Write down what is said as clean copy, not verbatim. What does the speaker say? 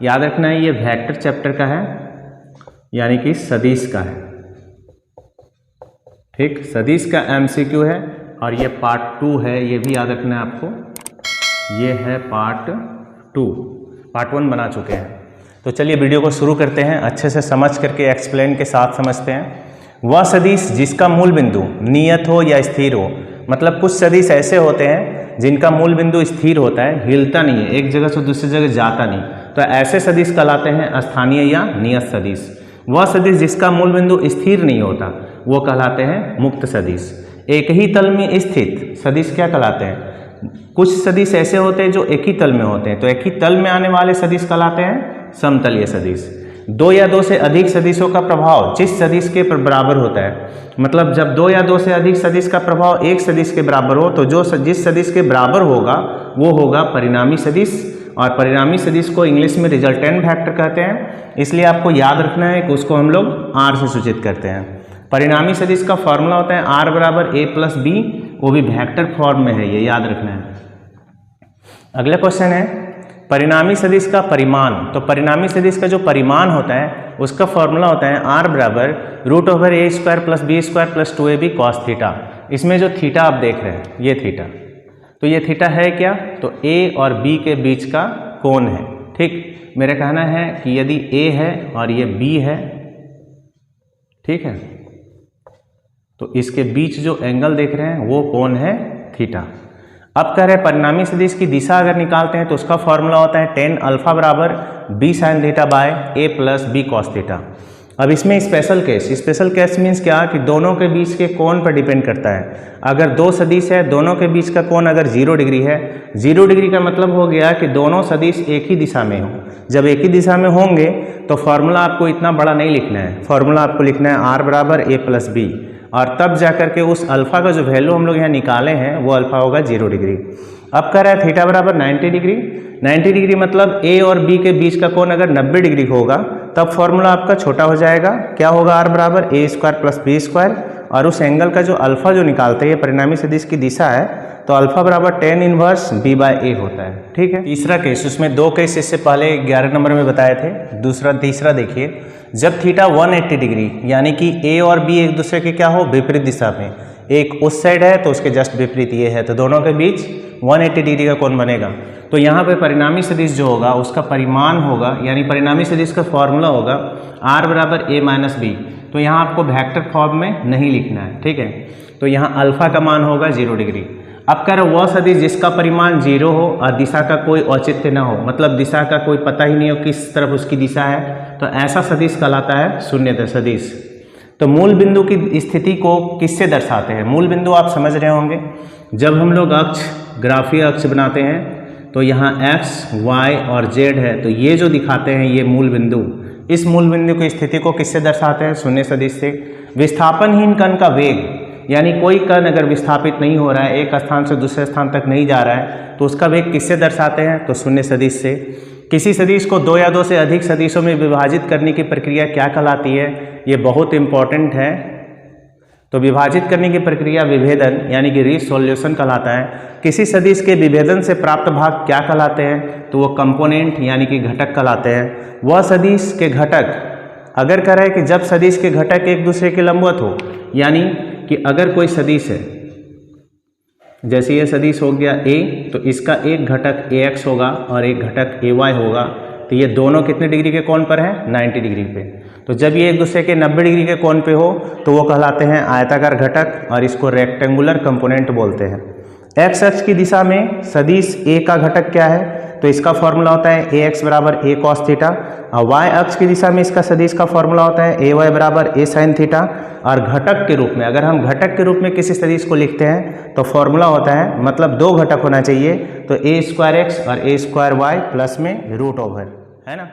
याद रखना है ये वेक्टर चैप्टर का है, यानी कि सदिश का है। ठीक, सदिश का एमसीक्यू है और ये पार्ट 2 है, ये भी याद रखना है आपको। ये है पार्ट 2, पार्ट 1 बना चुके हैं। तो चलिए वीडियो को शुरू करते हैं, अच्छे से समझ करके एक्सप्लेन के साथ समझते हैं। वह सदिश जिसका मूल बिंदु नियत हो या स्थिर हो, मतलब कुछ सदिश ऐसे होते हैं जिनका मूल बिंदु स्थिर होता है, हिलता नहीं है, एक जगह से दूसरी जगह जाता नहीं, तो ऐसे सदिश कहलाते हैं स्थानीय या नियत सदिश। वह सदिश जिसका मूल बिंदु स्थिर नहीं होता वो कहलाते हैं मुक्त सदिश। एक ही तल में स्थित सदिश क्या कहलाते हैं? कुछ सदिश ऐसे होते हैं जो एक ही तल में होते हैं, तो एक ही तल में आने वाले सदिश कहलाते हैं समतलीय सदिश। दो या दो से अधिक सदिशों का प्रभाव जिस सदिश के बराबर होता है, मतलब जब दो या दो से अधिक सदिश का प्रभाव एक सदिश के बराबर हो तो जो जिस सदिश के बराबर होगा वो होगा परिणामी सदिश, और परिणामी सदिश को इंग्लिश में रिजल्टेंट वेक्टर कहते हैं। इसलिए आपको याद रखना है कि उसको हम लोग आर से सूचित करते हैं। परिणामी सदिश का फॉर्मूला होता है आर बराबर ए प्लस बी, वो भी वेक्टर फॉर्म में है, ये याद रखना है। अगला क्वेश्चन है परिणामी सदिश का परिमाण। तो परिणामी सदिश का जो परिमाण होता है उसका फॉर्मूला होता है आर बराबर root over A square plus B square plus 2ab cos theta. इसमें जो थीटा आप देख रहे हैं ये थीटा, तो ये थीटा है क्या? तो ए और बी के बीच का कोण है। ठीक, मेरा कहना है कि यदि ए है और ये बी है, ठीक है, तो इसके बीच जो एंगल देख रहे हैं वो कोण है थीटा। अब कह रहे हैं परिणामी सदिश की दिशा अगर निकालते हैं तो उसका फॉर्मूला होता है tan अल्फा बराबर b sin theta by a plus B cos theta. अब इसमें स्पेशल केस मीन्स क्या कि दोनों के बीच के कोण पर डिपेंड करता है। अगर दो सदिश है, दोनों के बीच का कोण अगर 0 डिग्री है, 0 डिग्री का मतलब हो गया कि दोनों सदिश एक ही दिशा में हो। जब एक ही दिशा में होंगे तो फॉर्मूला आपको इतना बड़ा नहीं लिखना है, फॉर्मूला आपको लिखना है आर बराबर ए प्लस बी, और तब जाकर के उस अल्फा का जो वैल्यू हम लोग यहाँ निकाले हैं वो अल्फा होगा 0 डिग्री। अब कह रहा है थीटा बराबर 90 डिग्री। 90 डिग्री मतलब ए और बी के बीच का कोण अगर 90 डिग्री होगा तब फॉर्मूला आपका छोटा हो जाएगा, क्या होगा? आर बराबर ए स्क्वायर प्लस बी स्क्वायर, और उस एंगल का जो अल्फा जो निकालते हैं, ये परिणामी सदिश की दिशा है, तो अल्फा बराबर tan इनवर्स बी बाय ए होता है। ठीक है, तीसरा केस, उसमें 2 केस इससे पहले 11 नंबर में बताए थे। तीसरा देखिए, जब थीटा 180 डिग्री यानी कि ए और बी एक दूसरे के क्या हो, विपरीत दिशा में, एक उस साइड है तो उसके जस्ट विपरीत ये है, तो दोनों के बीच 180 डिग्री का कोण बनेगा। तो यहाँ पे परिणामी सदिश जो होगा उसका परिमाण होगा, यानी परिणामी सदिश का फॉर्मूला होगा आर बराबर ए माइनस बी। तो यहाँ आपको वेक्टर फॉर्म में नहीं लिखना है, ठीक है। तो यहाँ अल्फा का मान होगा 0 डिग्री। अब कह रहे वह सदिश जिसका परिमाण 0 हो और दिशा का कोई औचित्य ना हो, मतलब दिशा का कोई पता ही नहीं हो किस तरफ उसकी दिशा है, तो ऐसा सदिश कहलाता है शून्यता सदिश। तो मूल बिंदु की स्थिति को किससे दर्शाते हैं? मूल बिंदु आप समझ रहे होंगे, जब हम लोग अक्ष, ग्राफीय अक्ष बनाते हैं तो यहाँ x, y और z है, तो ये जो दिखाते हैं ये मूल बिंदु, इस मूल बिंदु की स्थिति को किससे दर्शाते हैं? शून्य सदिश से। विस्थापनहीन कण का वेग, यानी कोई कण अगर विस्थापित नहीं हो रहा है, एक स्थान से दूसरे स्थान तक नहीं जा रहा है, तो उसका वेग किससे दर्शाते हैं? तो शून्य सदिश से। किसी सदिश को 2 या 2 से अधिक सदिशों में विभाजित करने की प्रक्रिया क्या कहलाती है? ये बहुत इंपॉर्टेंट है। तो विभाजित करने की प्रक्रिया विभेदन यानी कि रीसोल्यूशन कहलाता है। किसी सदिश के विभेदन से प्राप्त भाग क्या कहलाते हैं? तो वो कंपोनेंट यानी कि घटक कहलाते हैं। वह सदिश के घटक, अगर कह रहा है कि जब सदिश के घटक एक दूसरे के लंबवत हो, यानी कि अगर कोई सदिश है, जैसे ये सदिश हो गया A, तो इसका एक घटक AX होगा और एक घटक AY होगा, तो ये दोनों कितने डिग्री के कोण पर है? 90 डिग्री पे। तो जब ये एक दूसरे के 90 डिग्री के कोण पे हो तो वो कहलाते हैं आयताकार घटक, और इसको रेक्टेंगुलर कंपोनेंट बोलते हैं। एक्स अक्ष की दिशा में सदिश A का घटक क्या है? तो इसका फॉर्मूला होता है AX बराबर A cos थीटा, और y अक्ष की दिशा में इसका सदिश का फॉर्मूला होता है AY बराबर A sin थीटा। और घटक के रूप में, अगर हम घटक के रूप में किसी सदिश को लिखते हैं तो फॉर्मूला होता है, मतलब 2 घटक होना चाहिए, तो A स्क्वायर x और A स्क्वायर y प्लस में रूट ओवर, है ना।